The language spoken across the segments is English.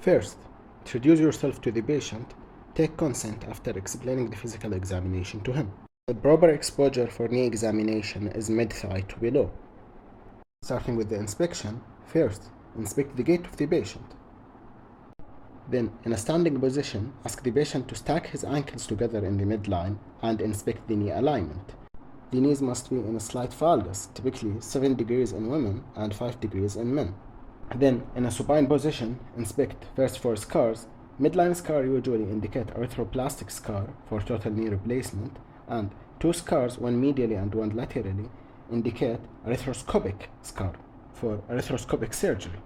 First, introduce yourself to the patient. Take consent after explaining the physical examination to him. The proper exposure for knee examination is mid-thigh to below. Starting with the inspection, first, inspect the gait of the patient. Then, in a standing position, ask the patient to stack his ankles together in the midline and inspect the knee alignment. The knees must be in a slight valgus, typically 7 degrees in women and 5 degrees in men. Then, in a supine position, inspect first for scars. Midline scar usually indicate arthroplastic scar for total knee replacement, and 2 scars, one medially and one laterally, indicate arthroscopic scar for arthroscopic surgery.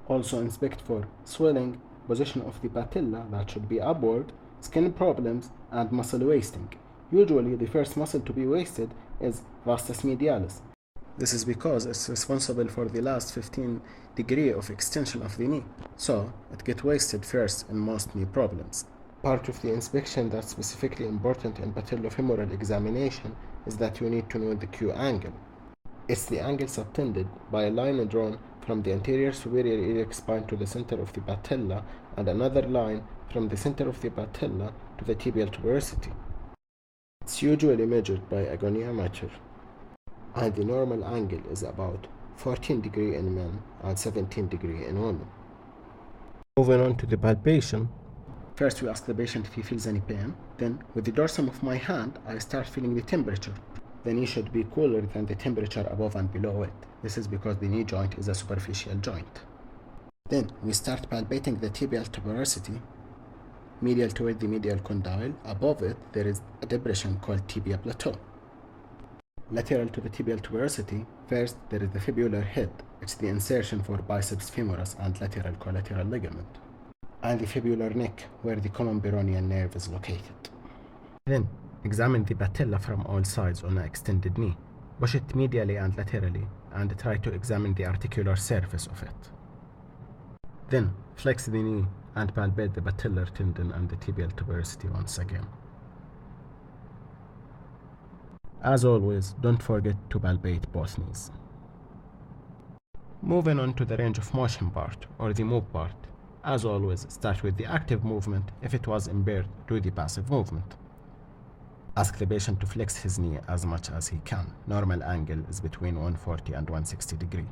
Also inspect for swelling, position of the patella that should be upward, skin problems, and muscle wasting. Usually the first muscle to be wasted is vastus medialis. This is because it's responsible for the last 15 degrees of extension of the knee, so it gets wasted first in most knee problems. Part of the inspection that's specifically important in patellofemoral examination is that you need to know the Q angle. It's the angle subtended by a line drawn from the anterior superior iliac spine to the center of the patella and another line from the center of the patella to the tibial tuberosity. It's usually measured by a goniometer, and the normal angle is about 14 degrees in men and 17 degrees in women. Moving on to the palpation, first we ask the patient if he feels any pain. Then, with the dorsum of my hand, I start feeling the temperature. The knee should be cooler than the temperature above and below it. This is because the knee joint is a superficial joint. Then, we start palpating the tibial tuberosity, medial toward the medial condyle. Above it, there is a depression called tibia plateau. Lateral to the tibial tuberosity, first there is the fibular head. It's the insertion for biceps femoris and lateral collateral ligament. And the fibular neck, where the common peroneal nerve is located. Then, examine the patella from all sides on an extended knee. Push it medially and laterally, and try to examine the articular surface of it. Then, flex the knee and palpate the patellar tendon and the tibial tuberosity once again. As always, don't forget to palpate both knees. Moving on to the range of motion part, or the move part. As always, start with the active movement. If it was impaired, do the passive movement. Ask the patient to flex his knee as much as he can. Normal angle is between 140 and 160 degrees.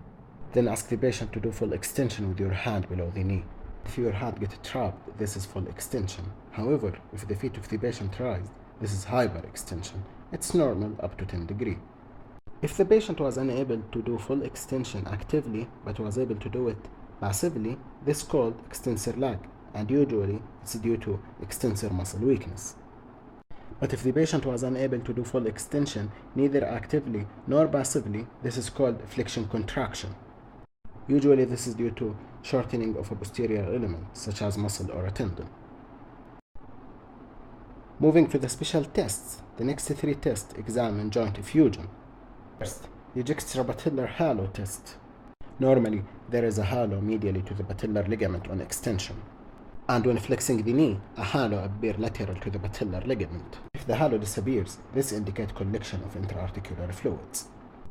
Then ask the patient to do full extension with your hand below the knee. If your hand gets trapped, this is full extension. However, if the feet of the patient rise, this is hyperextension. It's normal up to 10 degrees. If the patient was unable to do full extension actively but was able to do it passively, this is called extensor lag, and usually it's due to extensor muscle weakness. But if the patient was unable to do full extension neither actively nor passively, this is called flexion contraction. Usually this is due to shortening of a posterior element such as muscle or a tendon. Moving to the special tests, the next 3 tests examine joint effusion. First, the juxtapatellar halo test. Normally, there is a halo medially to the patellar ligament on extension. And when flexing the knee, a halo appears lateral to the patellar ligament. If the halo disappears, this indicates collection of intra-articular fluids.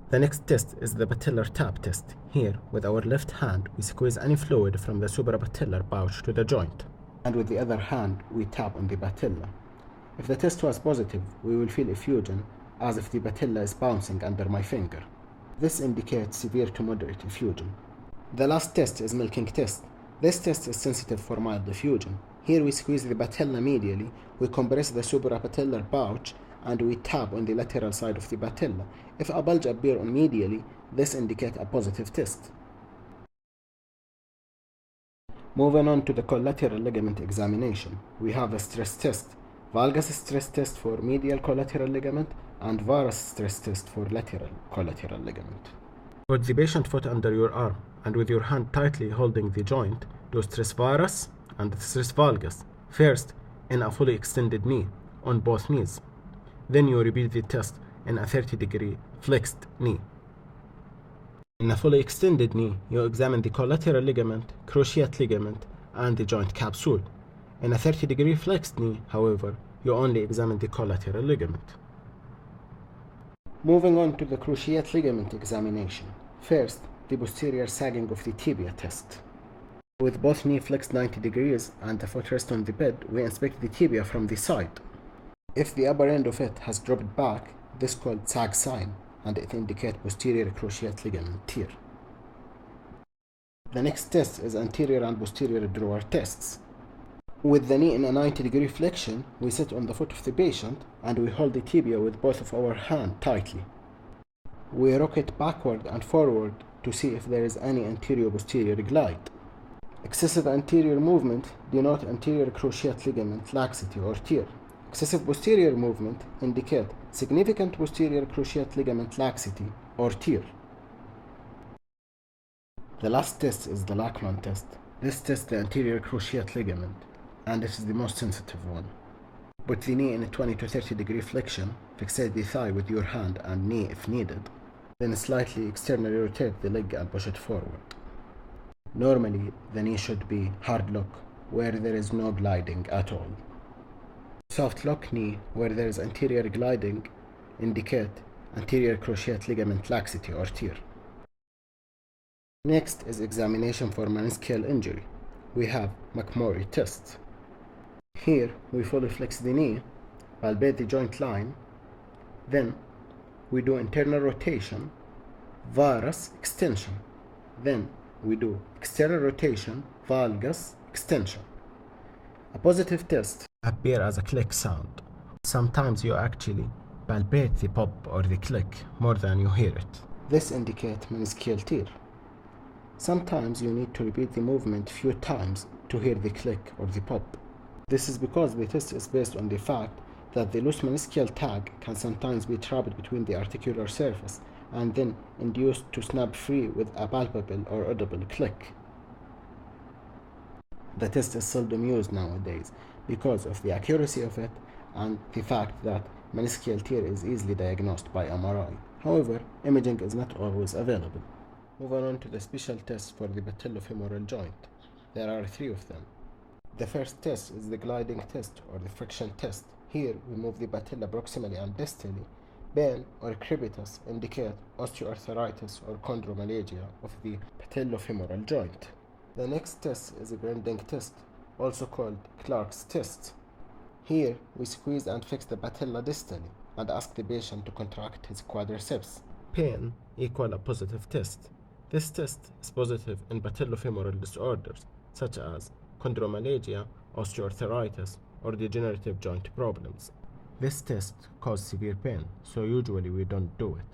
The next test is the patellar tap test. Here, with our left hand, we squeeze any fluid from the suprapatellar pouch to the joint. And with the other hand, we tap on the patella. If the test was positive, we will feel effusion as if the patella is bouncing under my finger. This indicates severe to moderate effusion. The last test is milking test. This test is sensitive for mild effusion. Here we squeeze the patella medially, we compress the suprapatellar pouch, and we tap on the lateral side of the patella. If a bulge appears medially, this indicates a positive test. Moving on to the collateral ligament examination, we have a stress test. Valgus stress test for medial collateral ligament and varus stress test for lateral collateral ligament. Put the patient foot under your arm and with your hand tightly holding the joint, do stress varus and stress valgus. First, in a fully extended knee on both knees. Then you repeat the test in a 30-degree flexed knee. In a fully extended knee, you examine the collateral ligament, cruciate ligament, and the joint capsule. In a 30-degree flexed knee, however, you only examine the collateral ligament. Moving on to the cruciate ligament examination. First, the posterior sagging of the tibia test. With both knees flexed 90 degrees and the foot rest on the bed, we inspect the tibia from the side. If the upper end of it has dropped back, this is called sag sign, and it indicates posterior cruciate ligament tear. The next test is anterior and posterior drawer tests. With the knee in a 90-degree flexion, we sit on the foot of the patient and we hold the tibia with both of our hands tightly. We rock it backward and forward to see if there is any anterior-posterior glide. Excessive anterior movement denotes anterior cruciate ligament laxity or tear. Excessive posterior movement indicates significant posterior cruciate ligament laxity or tear. The last test is the Lachman test. This tests the anterior cruciate ligament, and it is the most sensitive one. Put the knee in a 20 to 30 degree flexion, fixate the thigh with your hand and knee if needed. Then slightly externally rotate the leg and push it forward. Normally, the knee should be hard lock, where there is no gliding at all. Soft lock knee, where there is anterior gliding, indicate anterior cruciate ligament laxity or tear. Next is examination for meniscal injury. We have Alomari test. Here, we fully flex the knee, palpate the joint line, then we do internal rotation, varus extension. Then we do external rotation, valgus extension. A positive test appears as a click sound. Sometimes you actually palpate the pop or the click more than you hear it. This indicates meniscal tear. Sometimes you need to repeat the movement few times to hear the click or the pop. This is because the test is based on the fact that the loose meniscal tag can sometimes be trapped between the articular surface and then induced to snap free with a palpable or audible click. The test is seldom used nowadays because of the accuracy of it and the fact that meniscal tear is easily diagnosed by MRI. However, imaging is not always available. Moving on to the special tests for the patellofemoral joint. There are 3 of them. The first test is the gliding test or the friction test. Here we move the patella proximally and distally. Bend or crepitus indicate osteoarthritis or chondromalagia of the patellofemoral joint. The next test is a grinding test, also called Clark's test. Here we squeeze and fix the patella distally and ask the patient to contract his quadriceps. Pain equal a positive test. This test is positive in patellofemoral disorders such as chondromalagia, osteoarthritis, or degenerative joint problems. This test causes severe pain, so usually we don't do it.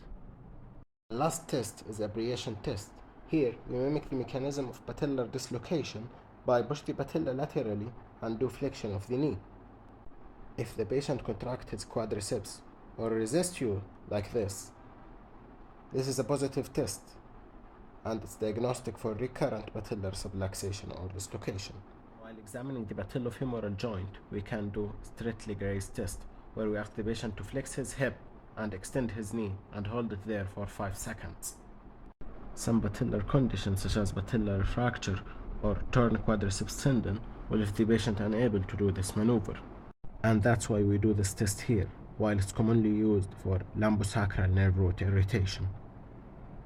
The last test is abrasion test. Here we mimic the mechanism of patellar dislocation by push the patella laterally and do flexion of the knee. If the patient contracts his quadriceps or resists you like this is a positive test, and it's diagnostic for recurrent patellar subluxation or dislocation. While examining the patellofemoral joint, we can do straight leg raise test, where we ask the patient to flex his hip and extend his knee and hold it there for 5 seconds. Some patellar conditions such as patellar fracture or torn quadriceps tendon will leave the patient unable to do this maneuver. And that's why we do this test here, while it's commonly used for lumbosacral nerve root irritation.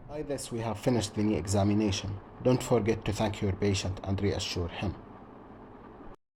By this we have finished the knee examination. Don't forget to thank your patient and reassure him.